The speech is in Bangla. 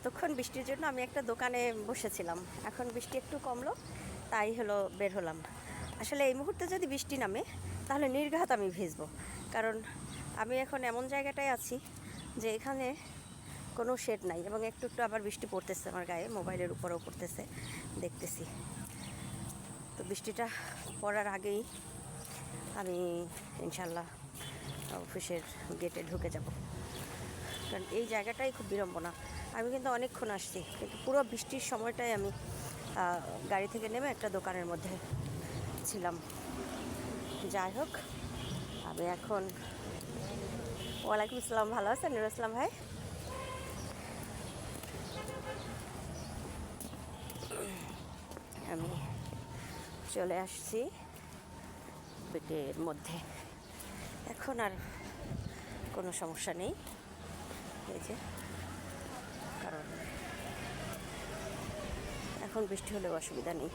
এতক্ষণ বৃষ্টির জন্য আমি একটা দোকানে বসেছিলাম, এখন বৃষ্টি একটু কমলো, তাই হলো বের হলাম। আসলে এই মুহূর্তে যদি বৃষ্টি নামে তাহলে নির্ঘাত আমি ভিজবো, কারণ আমি এখন এমন জায়গাটায় আছি যে এখানে কোনো শেড নাই, এবং একটু একটু আবার বৃষ্টি পড়তেছে আমার গায়ে, মোবাইলের উপরেও পড়তেছে, দেখতেছি। তো বৃষ্টিটা পড়ার আগেই আমি ইনশাল্লাহ অফিসের গেটে ঢুকে যাব, কারণ এই জায়গাটাই খুব বিড়ম্বনা। আমি কিন্তু অনেকক্ষণ আসছি, কিন্তু পুরো বৃষ্টির সময়টাই আমি গাড়ি থেকে নেমে একটা দোকানের মধ্যে ছিলাম। যাই হোক, আমি এখন, ওয়ালাইকুম আসসালাম, ভালো আছেন নুরুল ইসলাম ভাই? আমি চলে আসছি বেডের মধ্যে, এখন আর কোনো সমস্যা নেই, এই যে, কারণ এখন বৃষ্টি হলেও অসুবিধা নেই।